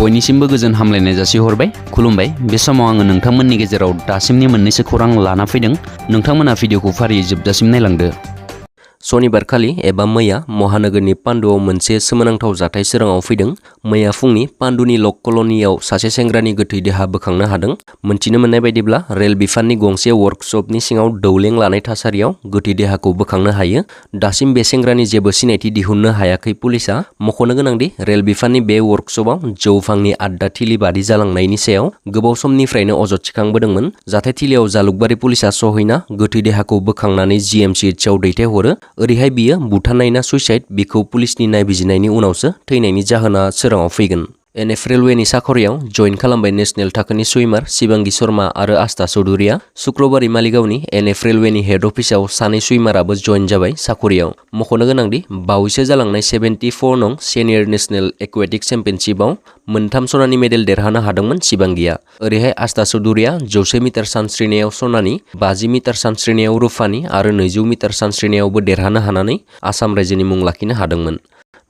बयनिसिमबो गोजोन हामलायनाय जासिहरबाय। खुलुमबाय। बे समाव आङो नोंथांमोननि गेजेराव दासिमनि मोननैसो खौरां लाना फैदों। नोंथांमोना भिडिअखौ फारियै जोबजासिम नायलांदो। शनिबारखालि एबा मैया महानगरनि पान्डुआव मोनसे सोमोनांथाव जाथाय सोराङाव फैदों। मैया फुंनि पान्डुनि लक कल'नियाव सासे सेंग्रानि गोथै देहा बोखांनो हादों। मोनथिनो मोननाय बायदिब्ला रेल बिफाननि गंसे वर्कशपनि सिङाव दौलें लानाय थासारियाव गोथै देहाखौ बोखांनो हायो। दासिम बे सेंग्रानि जेबो सिनायथि दिहुननो हायाखै पुलिसा। मख'नो गोनांदि रेल बिफाननि बे वर्कशपआव जौ फांनि आड्डा थिलि बादि जालांनायनि सायाव गोबाव समनिफ्रायनो अजद थिखांबोदोंमोन। जाथाय थिलियाव जालुकबारि पुलिसा सहैना गोथै देहाखौ बोखांनानै GMCHआव दैथायहरो। ओरैहाय बियो बुथारनाय ना सुइसाइड बिखौ पुलिसनि नायबिजिरनायनि उनावसो थैनायनि जाहोना सोराङाव फैगोन। NF रेलवेनि साखरियाव जइन खालामबाय नेशनेल थाखोनि सुइमार शिबांगी शर्मा आरो आस्था चौधुरीया। शुक्रबारै मालिगावनि NF रेलवेनि हेड अफिसाव सानै सुइमाराबो जइन जाबाय साखरियाव। मख'नो गोनांदि बावैसो जालांनाय 74 नं सिनियर नेशनेल एक्वेटिक चेम्पियनशिपआव मोनथाम सनानि मेडेल देरहानो हादोंमोन शिबांगीया। ओरैहाय आस्था चौधुरीया 100 मिटार सानस्रिनायाव सनानि, 50 मिटार सानस्रिनायाव रुफानि आरो 200 मिटार सानस्रिनायावबो देरहानो हानानै आसाम रायजोनि मुं लाखिनो हादोंमोन।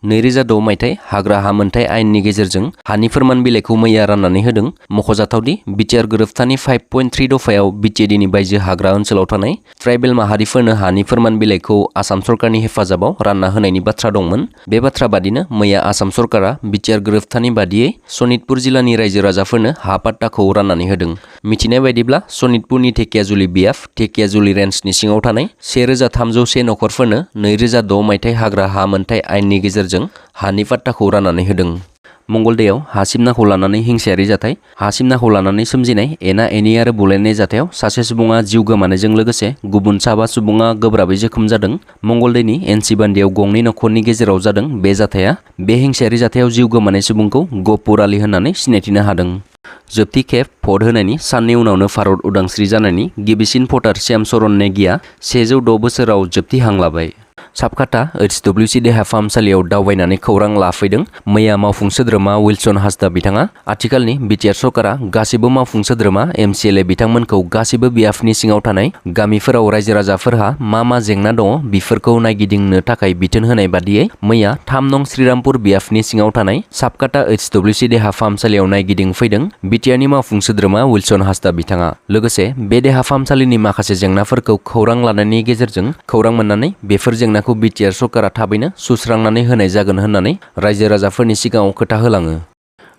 2006 मायथाइ हाग्रा हा मोनथाय आयेननि गेजेरजों हानि फोरमान बिलाइखौ मैया राननानै होदों। मख'जाथावदि बिटिआर गोरोबथानि 5.3 दफायाव बिटिएडिनि बायजो हाग्रा ओनसोलाव थानाय ट्राइबेल माहारिफोरनो हानि फोरमान बिलाइखौ आसाम सरकारनि हेफाजाबाव रानना होनायनि बाथ्रा दंमोन। बे बाथ्रा बादिनो मैया आसाम सरकारा बिटिआर गोरोबथानि बादियै सनितपुर जिल्लानि रायजो राजाफोरनो हा पाट्टाखौ राननानै होदों। मिथिनाय बायदिब्ला सनितपुरनि धेकियाजुलि बियाफ धेकियाजुलि रेन्जनि सिङाव थानाय 1301 नखरफोरनो 2006 मायथाइ हाग्रा हा मोनथाय आयेननि गेजेरजों हानि पाट्टाखौ राननानै होदों। मंगलदैयाव हा सिमनाखौ लानानै हिंसायारि जाथाय। हा सिमनाखौ लानानै सोमजिनाय एना एनि आरो बुलायनाय जाथायाव सासे सुबुङा जिउ गोमानायजों लोगोसे गुबुन 7 सुबुङा गोब्राबै जोखोम जादों। मंगलदैनि एनसिबान्दियाव गंनै नखरनि गेजेराव जादों बे जाथाया। बे हिंसायारि जाथायाव जिउ गोमानाय सुबुंखौ गफुर आली होननानै सिनायथिनो हादों। जोबथि खेब भट होनायनि साननि उनावनो भारत उदांस्रि जानायनि गिबिसिन भटार श्याम चरण नेगिया 106 बोसोराव जोबथि हां लाबाय। साबकाटा HWC देहा फाहामसालियाव दावबायनानै खौरां लाफैदों। मैया मावफुं सोद्रोमा विल्सन हासदा बिथाङा आथिखालनि बिटिआर सरकारा गासिबो मावफुं सोद्रोमा MCLA बिथांमोनखौ गासिबो बियाफनि सिङाव थानाय गामिफोराव रायजो राजाफोरहा मा जेंना दङ बिफोरखौ नायगिदिंनो थाखाय बिथोन होनाय बादियै मैया 3 नं श्रीरामपुर बियाफनि सिङाव थानाय साबकाटा HWC देहा फाहामसालियाव नायगिदिं फैदों बिटिआरनि मावफुं सोद्रोमा विल्सन हासदा बिथाङा। लोगोसे बे देहा फाहामसालिनि माखासे जेंनाफोरखौ खौरां लानायनि गेजेरजों खौरां मोननानै बेफोर जेंनाखौ बिटिआर सरकारा थाबैनो सुस्रांनानै होनाय जागोन होननानै रायजो राजाफोरनि सिगाङाव खोथा होलाङो।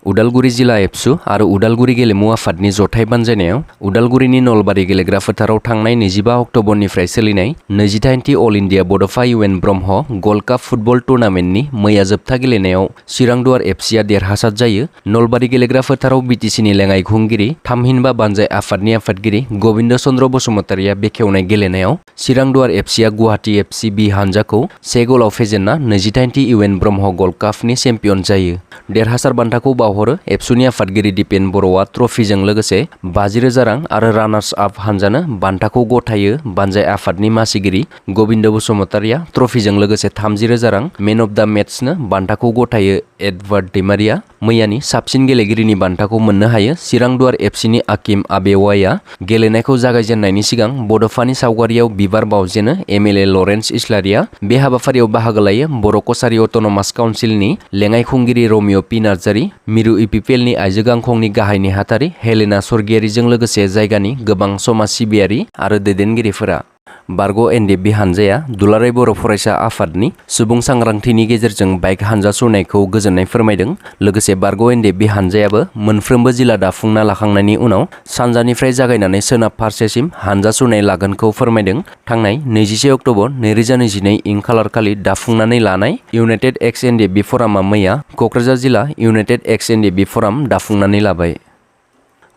उदालगुरि जिल्ला एबसु आरो उदालगुरि गेलेमु आफादनि जथाय बानजायनायाव उदालगुरिनि नलबारि गेलेग्रा फोथाराव थांनाय 25 अक्ट'बरनिफ्राय सोलिनाय 28थि all India Bodofa UN Brahma gold cup football टुर्नामेन्टनि मैया जोबथा गेलेनायाव चिरांदुवार FCआ देरहासार जायो। नलबारि गेलेग्रा फोथाराव बिटिसिनि लेङाइ खुंगिरि थामहिनबा बानजाय आफादनि आफादगिरि गबिन्द चन्द्र बसुमतारिया बेखेवनाय गेलेनायाव चिरांदुवार FCआ गुवाहाटी FC B हानजाखौ 1 गलाव फेजेनना 28थि UN ब्रह्म गल्ड कापनि चेम्पियन जायो। देरहासार बान्थाखौ बावहरो एबसुनि आफादगिरि दिपेन बर'आ ट्रफिजों लोगोसे 50,000 रां आरो रानार्स आप हानजानो बान्थाखौ गथायो बानजाय आफादनि मासिगिरि गबिन्द बसुमतारिया ट्रफिजों लोगोसे 30,000 रां मेन अफ द मेट्सनो बान्थाखौ गथायो एडवार्ड दैमारिया। मैयानि साबसिन गेलेगिरिनि बान्थाखौ मोननो हायो चिरांदुवार FCनि आकिम आबेवाया। गेलेनायखौ जागायजेननायनि सिगां बड'फानि सावगारियाव बिबार बावजेनो MLA लरेन्स इस्लारिया। बे हाबाफारियाव बाहागो लायो बर' कसारी अट'नमास काउन्सिलनि लेङाइ खुंगिरि रमिय' पि नार्जारि, मिरु IPPLनि आइजो गांखंनि गाहाय नेहाथारि हेलेना स्वर्गियारिजों लोगोसे जायगानि गोबां समाज सिबियारि आरो दैदेनगिरिफोरा। बारग' NDFB हानजाया दुलाराय बर' फरायसा आफादनि सुबुं सांग्रांथिनि गेजेरजों बाइक हानजा सुरनायखौ गोजोननाय फोरमायदों। लोगोसे बारग' NDFB हानजायाबो मोनफ्रोमबो जिल्ला दाफुंना लाखांनायनि उनाव सानजानिफ्राय जागायनानै सोनाब फारसेसिम हानजा सुरनाय लागोनखौ फोरमायदों। थांनाय 21 अक्ट'बर 2022 इं खालारखालि दाफुंनानै लानाय इउनाइटेड एक्स NDFB फरामा मैया क'क्राझार जिल्ला इउनाइटेड एक्स NDFB फराम दाफुंनानै लाबाय।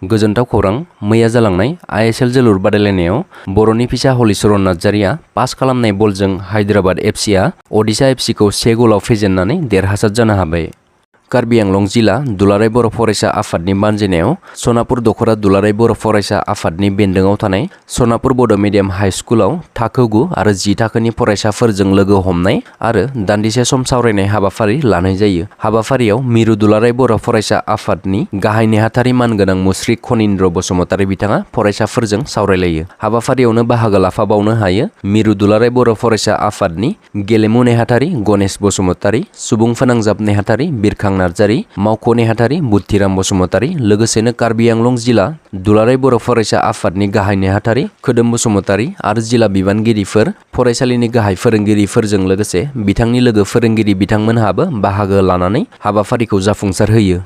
गोजोनथाव खौरां मैया जालांनाय ISL जोलुर बादायलायनायाव बर'नि फिसा हलिचरन नार्जारिया पास खालामनाय बलजों हायद्राबाद FCआ अडिशा FCखौ 1 गलाव फेजेननानै देरहासार जानो हाबाय। कार्बि आंलं जिल्ला दुलाराय बर' फरायसा आफादनि बानजायनायाव सनापुर दख'रा दुलाराय बर' फरायसा आफादनि बेन्दोङाव थानाय सनापुर बड' मिडियाम हाइ स्कुलाव थाखो 9 आरो 10 थाखोनि फरायसाफोरजों लोगो हमनाय आरो दान्दिसे सम सावरायनाय हाबाफारि लानाय जायो। हाबाफारियाव मिरु दुलाराय बर' फरायसा आफादनि गाहाय नेहाथारि मानगोनां मुस्रि खनिन्द्र बसुमतारि बिथाङा फरायसाफोरजों सावरायलायो। हाबाफारियावनो बाहागो लाफाबावनो हायो मिरु दुलाराय बर' फरायसा आफादनि गेलेमु नेहाथारि गणेश बसुमतारि, सुबुं फोनांजाब नेहाथारि बिरखां नार्जारी, मावख' नेहाथारि बुद्धिराम बसुमतारी, लोगोसेनो कार्बि आंलं जिल्ला दुलाराय बर' फरायसा आफादनि गाहाय नेहाथारि खोदोम बसुमतारी आरो जिल्ला बिबानगिरिफोर, फरायसालिनि गाहाय फोरोंगिरिफोरजों लोगोसे बिथांनि लोगो फोरोंगिरि बिथांमोनहाबो बाहागो लानानै हाबाफारिखौ जाफुंसार होयो।